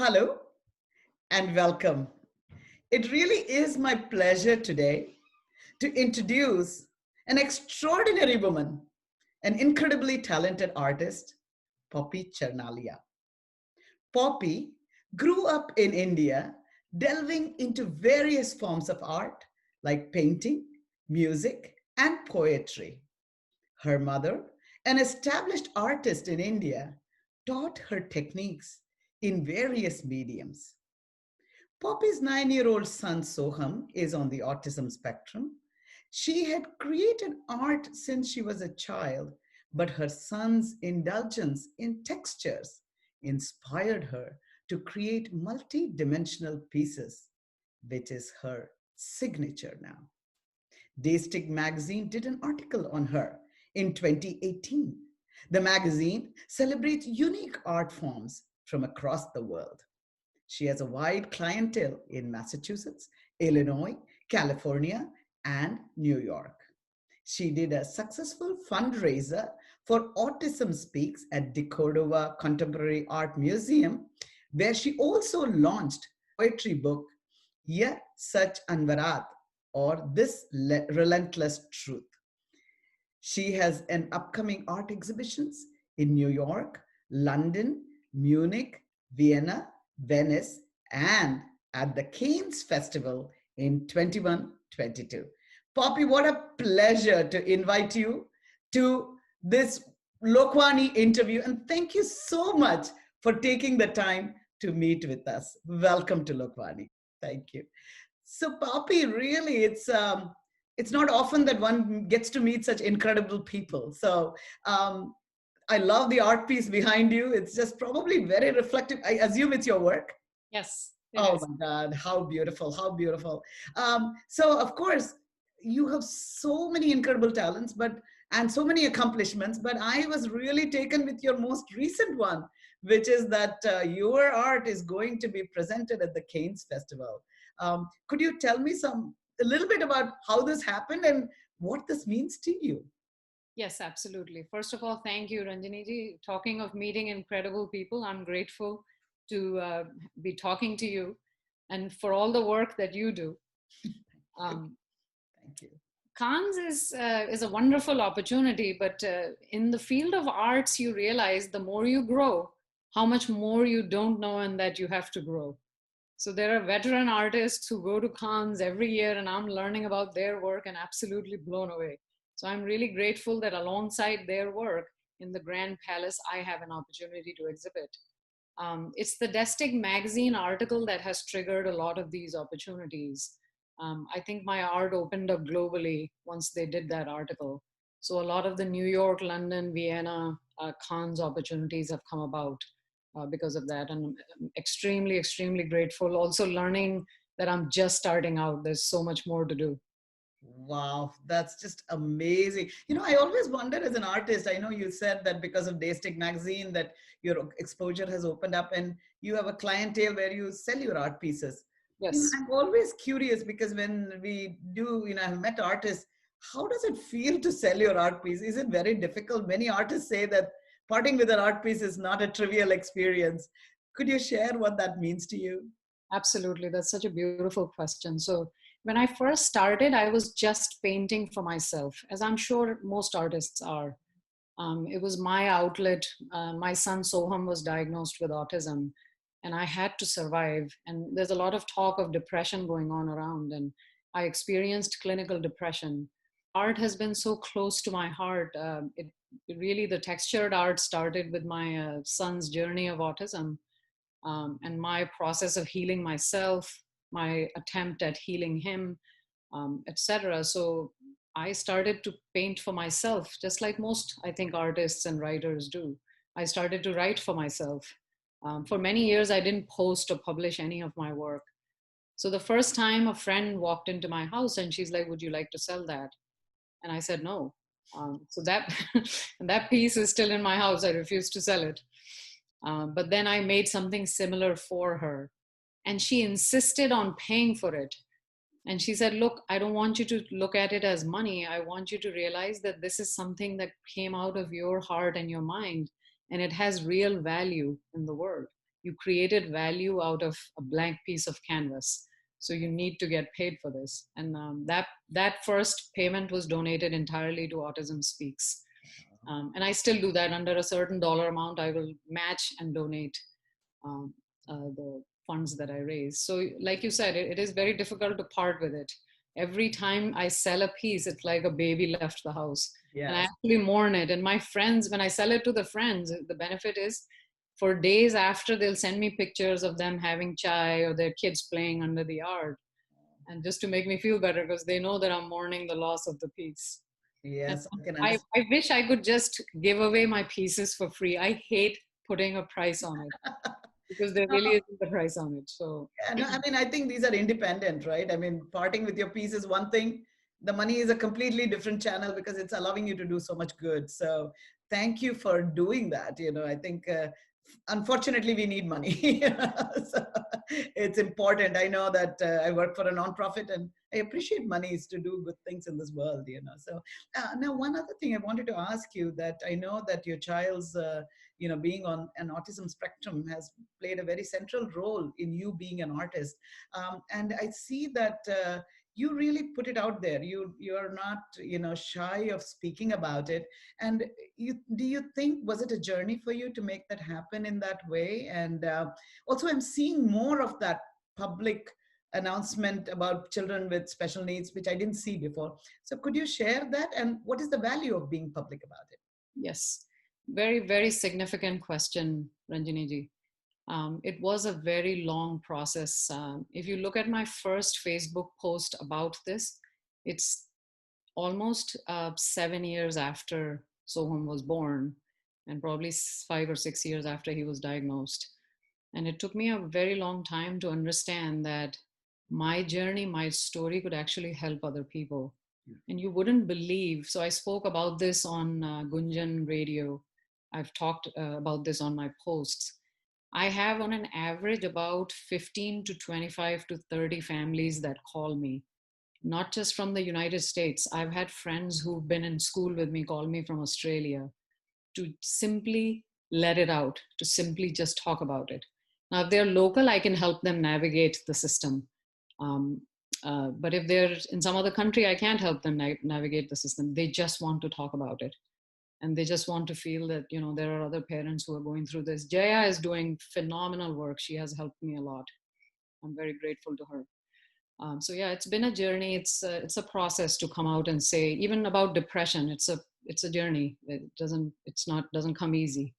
Hello and welcome. It really is my pleasure today to introduce an extraordinary woman, an incredibly talented artist, Poppy Charnalia. Poppy grew up in India, delving into various forms of art like painting, music, and poetry. Her mother, an established artist in India, taught her techniques in various mediums. Poppy's 9-year-old son Soham is on the autism spectrum. She had created art since she was a child, but her son's indulgence in textures inspired her to create multi-dimensional pieces, which is her signature now. Daystic magazine did an article on her in 2018. The magazine celebrates unique art forms from across the world. She has a wide clientele in Massachusetts, Illinois, California, and New York. She did a successful fundraiser for Autism Speaks at the Cordova Contemporary Art Museum, where she also launched a poetry book, Ye Sach Anvarat, or This Relentless Truth. She has an upcoming art exhibitions in New York, London, Munich, Vienna, Venice, and at the Cannes Festival in 21-22. Poppy, what a pleasure to invite you to this Lokvani interview. And thank you so much for taking the time to meet with us. Welcome to Lokvani. Thank you. So Poppy, really, it's not often that one gets to meet such incredible people. So um, I love the art piece behind you. It's just probably very reflective. I assume it's your work. Yes, it Oh is. my God, how beautiful, how beautiful. So of course, you have so many incredible talents, but and so many accomplishments, but I was really taken with your most recent one, which is that your art is going to be presented at the Cannes Festival. Could you tell me a little bit about how this happened and what this means to you? Yes, absolutely. First of all, thank you, Ranjini ji. Talking of meeting incredible people, I'm grateful to be talking to you and for all the work that you do. Um, Thank you. Cannes is a wonderful opportunity, but in the field of arts, you realize the more you grow, how much more you don't know and that you have to grow. So there are veteran artists who go to Cannes every year, and I'm learning about their work and absolutely blown away. So I'm really grateful that alongside their work in the Grand Palace, I have an opportunity to exhibit. It's the Destig magazine article that has triggered a lot of these opportunities. I think my art opened up globally once they did that article. So a lot of the New York, London, Vienna, Cannes opportunities have come about because of that. And I'm extremely, extremely grateful. Also learning that I'm just starting out. There's so much more to do. Wow, that's just amazing. You know, I always wondered as an artist, I know you said that because of Daystic magazine that your exposure has opened up and you have a clientele where you sell your art pieces. You know, Yes. I'm always curious because when we do, you know, I've met artists, how does it feel to sell your art piece? Is it very difficult? Many artists say that parting with an art piece is not a trivial experience. Could you share what that means to you? Absolutely. That's such a beautiful question. So, when I first started, I was just painting for myself, as I'm sure most artists are. It was my outlet. My son Soham was diagnosed with autism, and I had to survive. And there's a lot of talk of depression going on around, and I experienced clinical depression. Art has been so close to my heart. It really, the textured art started with my son's journey of autism and my process of healing myself, my attempt at healing him, etc. So I started to paint for myself, just like most, I think, artists and writers do. I started to write for myself. For many years, I didn't post or publish any of my work. So the first time a friend walked into my house and she's like, "Would you like to sell that?" And I said no. So that that piece is still in my house. I refuse to sell it. But then I made something similar for her, and she insisted on paying for it. And she said, "Look, I don't want you to look at it as money. I want you to realize that this is something that came out of your heart and your mind, and it has real value in the world." You created value out of a blank piece of canvas. So you need to get paid for this. And that first payment was donated entirely to Autism Speaks. And I still do that. Under a certain dollar amount, I will match and donate um, the funds that I raise. So, like you said, it is very difficult to part with it. Every time I sell a piece, it's like a baby left the house. And I Yes. actually mourn it. And my friends, when I sell it to the friends, the benefit is for days after, they'll send me pictures of them having chai or their kids playing under the art. And just to make me feel better, because they know that I'm mourning the loss of the piece. And Yes, I can I, understand. I wish I could just give away my pieces for free. I hate putting a price on it because there really isn't a price on it. So Yeah, no, I mean, I think these are independent, right? I mean, parting with your piece is one thing. The money is a completely different channel because it's allowing you to do so much good. So thank you for doing that. I think unfortunately we need money. So it's important. I know that I work for a nonprofit and I appreciate monies to do good things in this world. So now one other thing I wanted to ask you, that I know that your child's being on an autism spectrum has played a very central role in you being an artist. And I see that you really put it out there. You're not shy of speaking about it. And do you think, was it a journey for you to make that happen in that way? And also I'm seeing more of that public announcement about children with special needs, which I didn't see before. So could you share that, and what is the value of being public about it? yes, very, very significant question, Ranjini ji. It was a very long process. If you look at my first Facebook post about this, it's almost 7 years after Soham was born, and probably 5 or 6 years after he was diagnosed. And it took me a very long time to understand that my journey, my story could actually help other people. And you wouldn't believe. So I spoke about this on Gunjan Radio. I've talked about this on my posts. I have on an average about 15 to 25 to 30 families that call me, not just from the United States. I've had friends who've been in school with me call me from Australia to simply let it out, to simply just talk about it. Now, if they're local, I can help them navigate the system. Um, but if they're in some other country, I can't help them navigate the system. They just want to talk about it. And they just want to feel that, there are other parents who are going through this. Jaya is doing phenomenal work. She has helped me a lot. I'm very grateful to her. So yeah, it's been a journey. It's a process to come out and say, even about depression. It's a journey. Doesn't come easy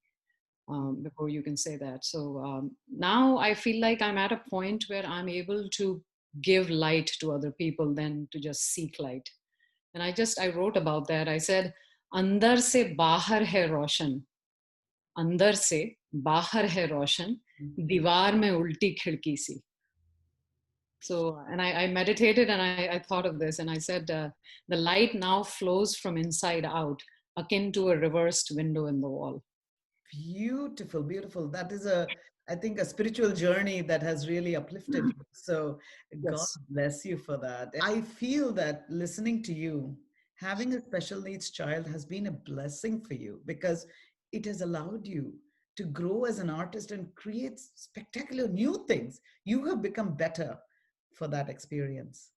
before you can say that. So now I feel like I'm at a point where I'm able to give light to other people than to just seek light. And I wrote about that. I said, अंदर से बाहर है रोशन, अंदर से बाहर है रोशन, दीवार में उल्टी खिड़की सी. So, and I meditated and I thought of this and I said, the light now flows from inside out, akin to a reversed window in the wall. Beautiful, beautiful. That is I think, a spiritual journey that has really uplifted you. So God Yes. bless you for that. I feel that listening to you, having a special needs child has been a blessing for you, because it has allowed you to grow as an artist and create spectacular new things. You have become better for that experience.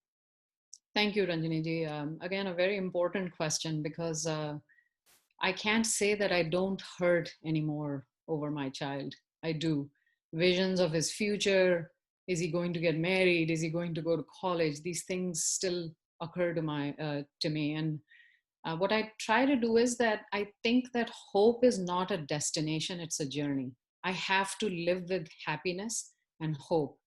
Thank you, Ranjini ji. Again, a very important question, because I can't say that I don't hurt anymore over my child. I do. Visions of his future. Is he going to get married? Is he going to go to college? These things still occur to me. And what I try to do is that I think that hope is not a destination, it's a journey. I have to live with happiness and hope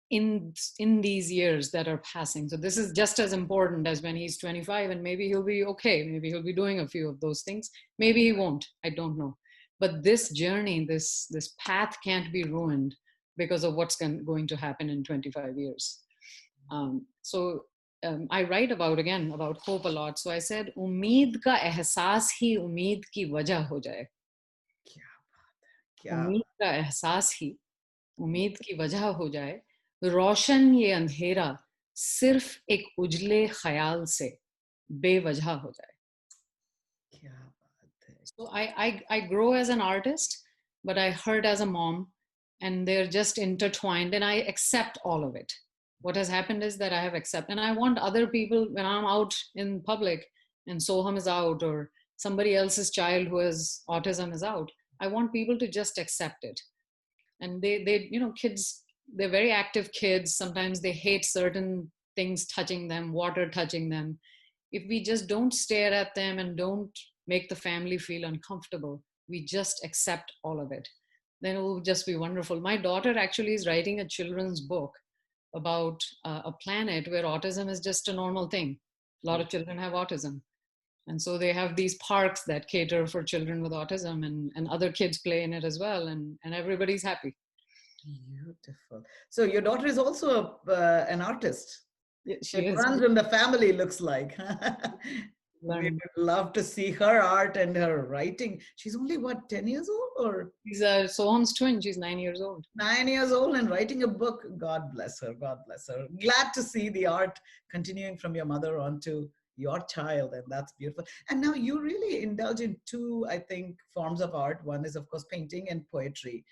in these years that are passing. So this is just as important as when he's 25, and maybe he'll be okay. Maybe he'll be doing a few of those things. Maybe he won't. I don't know. But this journey, this path can't be ruined because of what's going to happen in 25 years. So I write about hope a lot. So I said, उम्मीद का एहसास ही उम्मीद की वजह हो जाए. क्या क्या उम्मीद का एहसास ही उम्मीद की वजह हो जाए. रोशन ये अंधेरा सिर्फ एक उजले ख्याल से बेवजह हो जाए. क्या बात है. So I grow as an artist, but I hurt as a mom. and they're just intertwined, and I accept all of it. What has happened is that I have accepted, and I want other people, when I'm out in public and Soham is out, or somebody else's child who has autism is out, I want people to just accept it. And kids, they're very active kids. Sometimes they hate certain things touching them, water touching them. If we just don't stare at them and don't make the family feel uncomfortable, we just accept all of it, then it will just be wonderful. My daughter actually is writing a children's book about a planet where autism is just a normal thing. A lot of children have autism. And so they have these parks that cater for children with autism, and other kids play in it as well. And everybody's happy. Beautiful. So your daughter is also an artist. Yeah, It she is. runs in the family, looks like. We would love to see her art and her writing. She's only what, 10 years old or? She's Soham's twin. She's 9 years old. 9 years old and writing a book. God bless her. God bless her. Glad to see the art continuing from your mother onto your child, and that's beautiful. And now you really indulge in two, I think, forms of art. One is, of course, painting and poetry.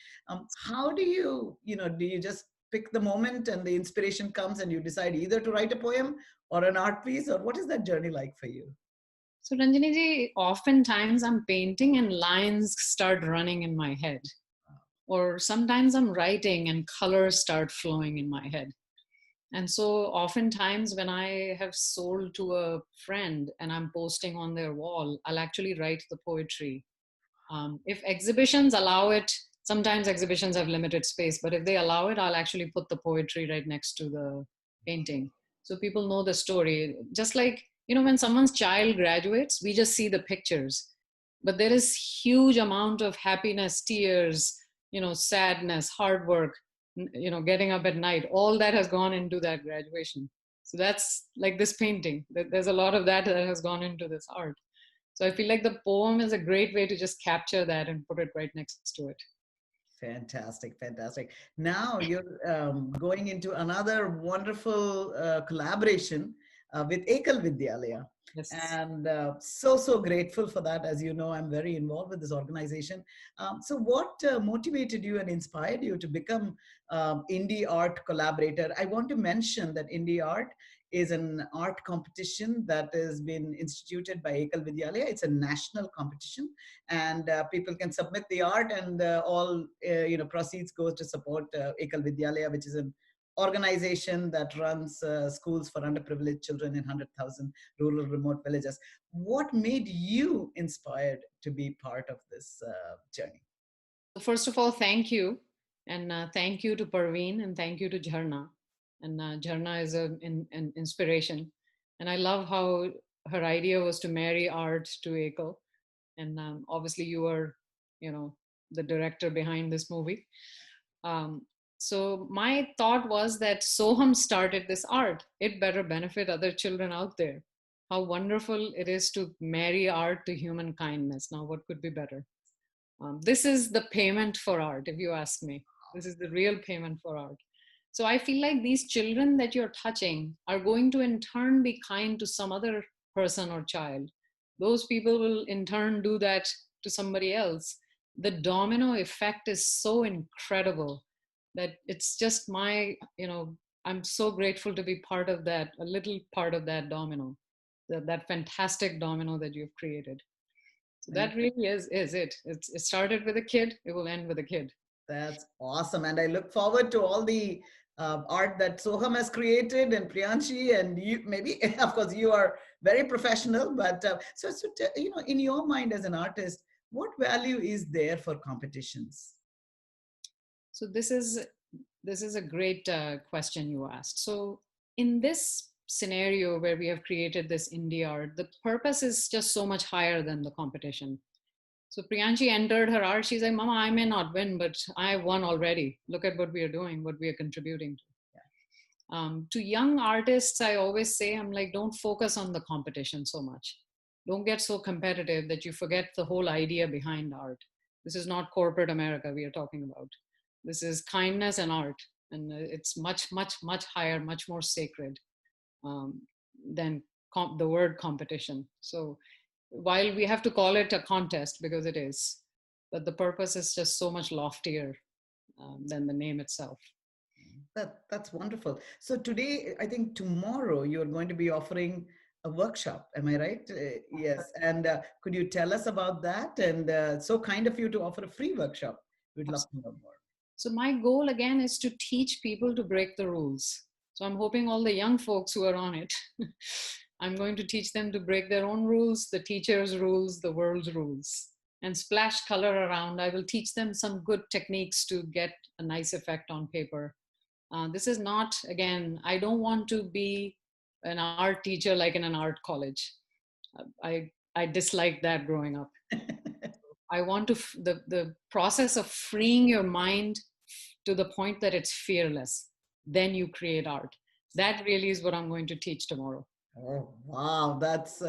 How do do you just pick the moment and the inspiration comes and you decide either to write a poem or an art piece, or what is that journey like for you? So Ranjani ji, oftentimes I'm painting and lines start running in my head. Or sometimes I'm writing and colors start flowing in my head. And so oftentimes when I have sold to a friend and I'm posting on their wall, I'll actually write the poetry. If exhibitions allow it, sometimes exhibitions have limited space, but if they allow it, I'll actually put the poetry right next to the painting. So people know the story. Just like, when someone's child graduates, we just see the pictures. But there is huge amount of happiness, tears, sadness, hard work, getting up at night. All that has gone into that graduation. So that's like this painting. There's a lot of that has gone into this art. So I feel like the poem is a great way to just capture that and put it right next to it. Fantastic, fantastic. Now you're going into another wonderful collaboration with Ekal Vidyalaya. Yes. And so grateful for that. As you know, I'm very involved with this organization. So what motivated you and inspired you to become IndiART collaborator? I want to mention that IndiART is an art competition that has been instituted by Ekal Vidyalaya. It's a national competition, and people can submit the art, and all proceeds goes to support Ekal Vidyalaya, which is an organization that runs schools for underprivileged children in 100,000 rural remote villages. What made you inspired to be part of this journey? First of all, thank you. And thank you to Parveen, and thank you to Jharna. And Jharna is an inspiration. And I love how her idea was to marry art to Ekal. And obviously you are, the director behind this movie. So my thought was that Soham started this art. It better benefit other children out there. How wonderful it is to marry art to human kindness. Now, what could be better? This is the payment for art, if you ask me. This is the real payment for art. So I feel like these children that you're touching are going to in turn be kind to some other person or child. Those people will in turn do that to somebody else. The domino effect is so incredible that it's just I'm so grateful to be part of that, a little part of that domino, that fantastic domino that you've created. So that really is it. It started with a kid, it will end with a kid. That's awesome. And I look forward to all the art that Soham has created, and Priyanshi, and you, maybe, of course, you are very professional, but in your mind as an artist, what value is there for competitions? So this is a great question you asked. So in this scenario where we have created this IndiART, the purpose is just so much higher than the competition. So Priyanshi entered her art. She's like, Mama, I may not win, but I won already. Look at what we are doing, what we are contributing to. Yeah. To young artists, I always say, I'm like, don't focus on the competition so much. Don't get so competitive that you forget the whole idea behind art. This is not corporate America we are talking about. This is kindness and art. And it's much, much, much higher, much more sacred than the word competition. So while we have to call it a contest, because it is, but the purpose is just so much loftier than the name itself. That's wonderful. So today, I think tomorrow you're going to be offering a workshop. Am I right? Yes. And could you tell us about that? And so kind of you to offer a free workshop. We'd love to know more. So my goal again is to teach people to break the rules. So I'm hoping all the young folks who are on it, I'm going to teach them to break their own rules, the teacher's rules, the world's rules, and splash color around. I will teach them some good techniques to get a nice effect on paper. This is not, again, I don't want to be an art teacher like in an art college. I disliked that growing up. I want to, the process of freeing your mind to the point that it's fearless. Then you create art. That really is what I'm going to teach tomorrow. Oh, wow. That's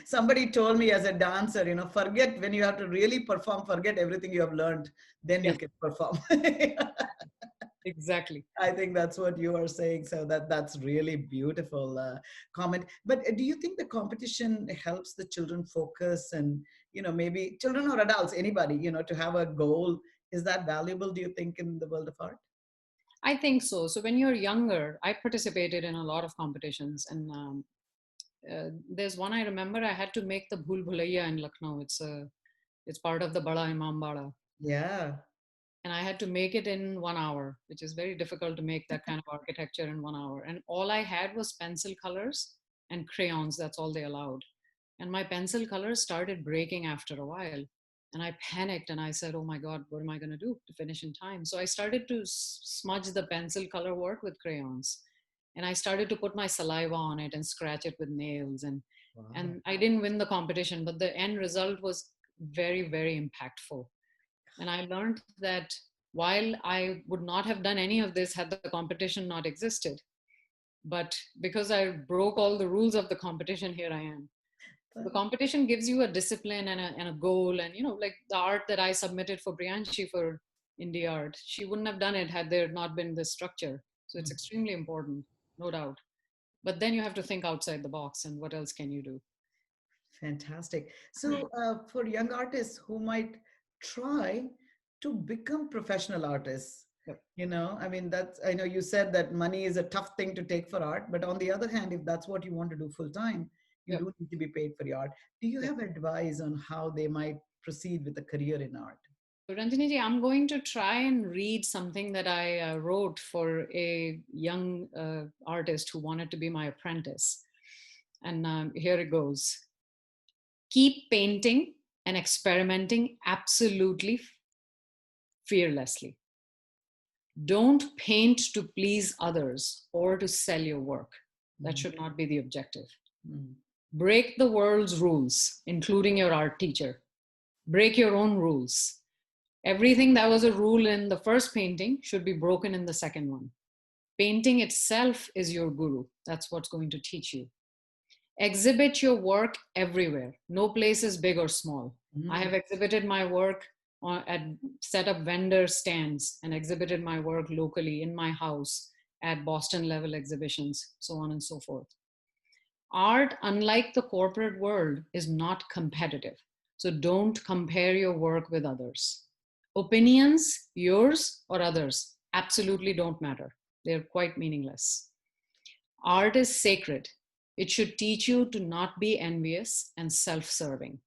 somebody told me as a dancer, forget when you have to really perform, forget everything you have learned, then you Yes, can perform. exactly. I think that's what you are saying. So that's really beautiful comment. But do you think the competition helps the children focus and, maybe children or adults, anybody, to have a goal? Is that valuable, do you think, in the world of art? I think so. So when you're younger, I participated in a lot of competitions, and there's one I remember. I had to make the Bhul Bhulaiya in Lucknow. It's part of the Bada Imam Bada, Yeah. and I had to make it in 1 hour, which is very difficult to make that kind of architecture in 1 hour. And all I had was pencil colors and crayons. That's all they allowed. And my pencil colors started breaking after a while. And I panicked and I said, oh my God, what am I going to do to finish in time? So I started to smudge the pencil color work with crayons. And I started to put my saliva on it and scratch it with nails. Wow. And I didn't win the competition, but the end result was very, very impactful. And I learned that while I would not have done any of this had the competition not existed, but because I broke all the rules of the competition, here I am. The competition gives you a discipline and a goal. And, like the art that I submitted for Priyanshi for IndiART, she wouldn't have done it had there not been this structure. So it's extremely important, no doubt. But then you have to think outside the box and what else can you do? Fantastic. So, for young artists who might try to become professional artists, Yep. I mean, I know you said that money is a tough thing to take for art, but on the other hand, if that's what you want to do full time, you Yep. do need to be paid for your art. Do you Yep. have advice on how they might proceed with a career in art? So Ranjani ji, I'm going to try and read something that I wrote for a young artist who wanted to be my apprentice. And here it goes. Keep painting and experimenting absolutely fearlessly. Don't paint to please others or to sell your work. That should not be the objective. Mm. Break the world's rules, including your art teacher. Break your own rules. Everything that was a rule in the first painting should be broken in the second one. Painting itself is your guru. That's what's going to teach you. Exhibit your work everywhere. No place is big or small. I have exhibited my work at set up vendor stands and exhibited my work locally in my house at Boston level exhibitions, so on and so forth. Art, unlike the corporate world, is not competitive. So don't compare your work with others. Opinions, yours or others, absolutely don't matter. They're quite meaningless. Art is sacred. It should teach you to not be envious and self-serving.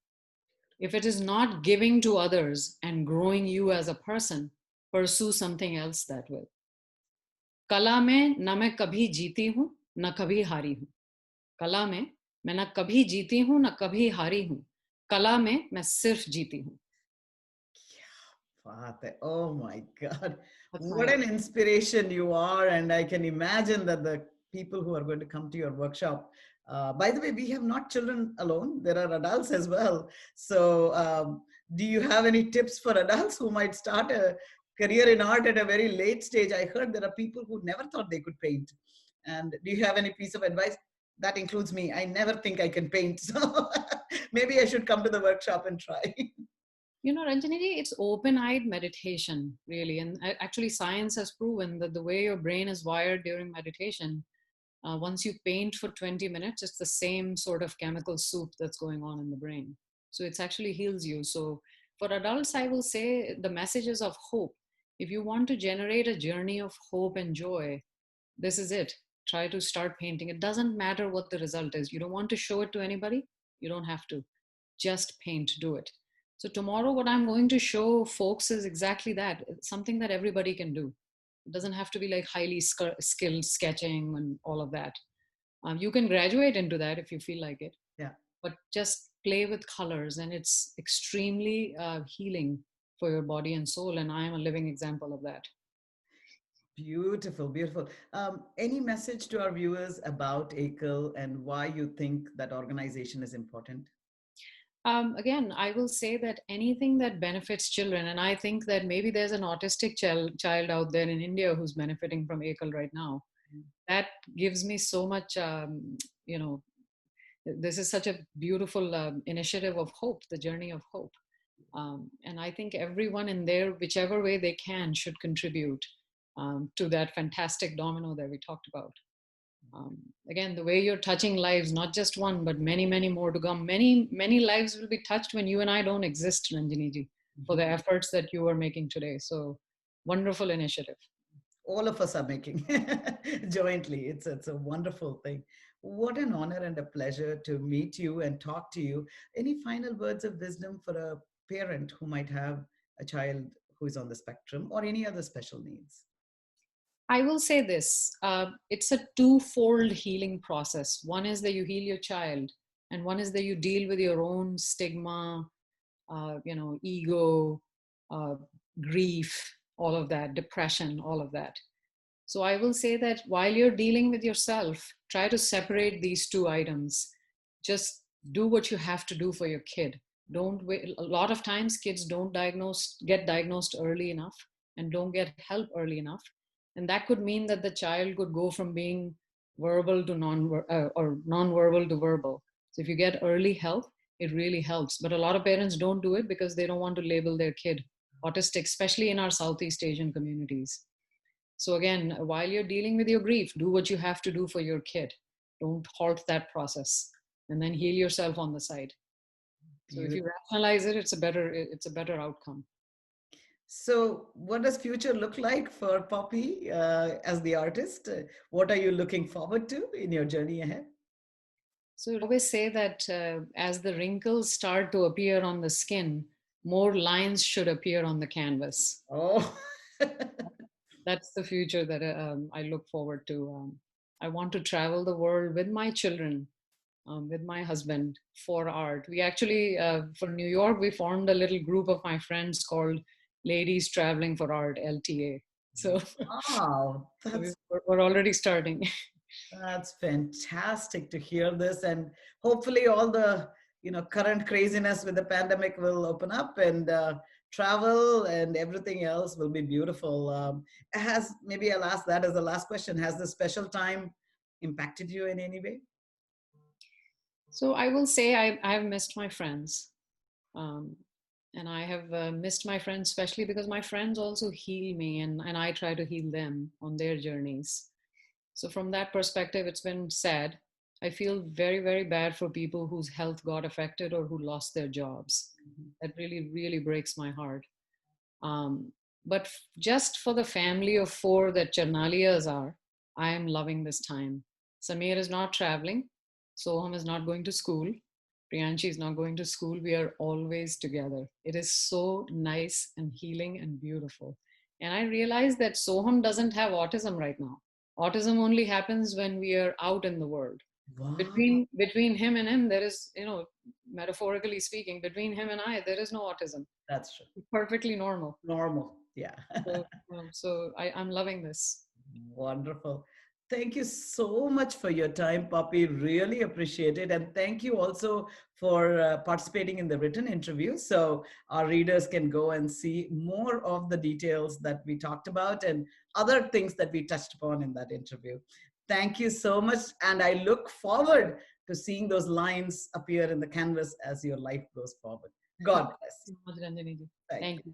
If it is not giving to others and growing you as a person, pursue something else that will. कला में न मैं कभी जीती हूं न कभी हारी हूं. कला में मैं न कभी जीती हूं न कभी हारी हूं. कला में मैं सिर्फ जीती हूं. Father, oh my God. That's What my an inspiration you are. And I can imagine that the people who are going to come to your workshop, by the way, we have not children alone, there are adults as well. So, do you have any tips for adults who might start a career in art at a very late stage? I heard there are people who never thought they could paint. And do you have any piece of advice? That includes me. I never think I can paint. So, maybe I should come to the workshop and try. Ranjaniji, it's open-eyed meditation, really. And actually, science has proven that the way your brain is wired during meditation, once you paint for 20 minutes, it's the same sort of chemical soup that's going on in the brain. So it actually heals you. So for adults, I will say the messages of hope. If you want to generate a journey of hope and joy, this is it. Try to start painting. It doesn't matter what the result is. You don't want to show it to anybody, you don't have to. Just paint, do it. So tomorrow what I'm going to show folks is exactly that. It's something that everybody can do. It doesn't have to be like highly skilled sketching and all of that. You can graduate into that if you feel like it, Yeah. but just play with colors, and it's extremely healing for your body and soul, and I am a living example of that. Beautiful, beautiful. Any message to our viewers about Ekal and why you think that organization is important? Again, I will say that anything that benefits children, and I think that maybe there's an autistic child out there in India who's benefiting from Ekal right now. That gives me so much, you know, this is such a beautiful initiative of hope, the journey of hope. And I think everyone in there, whichever way they can, should contribute to that fantastic domino that we talked about. Again, the way you're touching lives, not just one, but many, many more to come. Many, many lives will be touched when you and I don't exist, Ranjaniji, for the efforts that you are making today. So, wonderful initiative. All of us are making jointly. It's a wonderful thing. What an honor and a pleasure to meet you and talk to you. Any final words of wisdom for a parent who might have a child who is on the spectrum or any other special needs? I will say this, it's a twofold healing process. One is that you heal your child, and one is that you deal with your own stigma, ego, uh, grief, all of that, depression, all of that. So I will say that while you're dealing with yourself, try to separate these two items. Just do what you have to do for your kid. Don't wait. A lot of times kids don't get diagnosed early enough and don't get help early enough. And that could mean that the child could go from being verbal to or non-verbal to verbal. So if you get early help, it really helps. But a lot of parents don't do it because they don't want to label their kid autistic, especially in our Southeast Asian communities. So again, while you're dealing with your grief, do what you have to do for your kid. Don't halt that process, and then heal yourself on the side. So if you rationalize it, it's a better outcome. So, what does future look like for Poppy as the artist? What are you looking forward to in your journey ahead? So I always say that as the wrinkles start to appear on the skin, more lines should appear on the canvas. Oh, That's the future that I look forward to. I want to travel the world with my children, with my husband for art. We actually, for New York, we formed a little group of my friends called Ladies Traveling for Art, LTA. So wow, we're already starting. that's fantastic to hear this, and hopefully all the current craziness with the pandemic will open up and travel and everything else will be beautiful. Has maybe I'll ask that as the last question. Has the special time impacted you in any way? So I will say I've missed my friends. Um, and I have missed my friends, especially because my friends also heal me, and I try to heal them on their journeys. So from that perspective, it's been sad. I feel very, very bad for people whose health got affected or who lost their jobs. That really, really breaks my heart. But just for the family of four that Charnalias are, I am loving this time. Samir is not traveling. Soham is not going to school. Priyanshi is not going to school. We are always together. It is so nice and healing and beautiful. And I realize that Soham doesn't have autism right now. Autism only happens when we are out in the world. Wow, Between him and him, there is, metaphorically speaking, between him and I, there is no autism. that's true. It's perfectly normal. Normal, yeah. So I'm loving this. Wonderful. Thank you so much for your time, Poppy. Really appreciate it. And thank you also for participating in the written interview. So our readers can go and see more of the details that we talked about and other things that we touched upon in that interview. Thank you so much. And I look forward to seeing those lines appear in the canvas as your life goes forward. God bless. Thank you so much, Ranjani ji. Thank Thank you. you.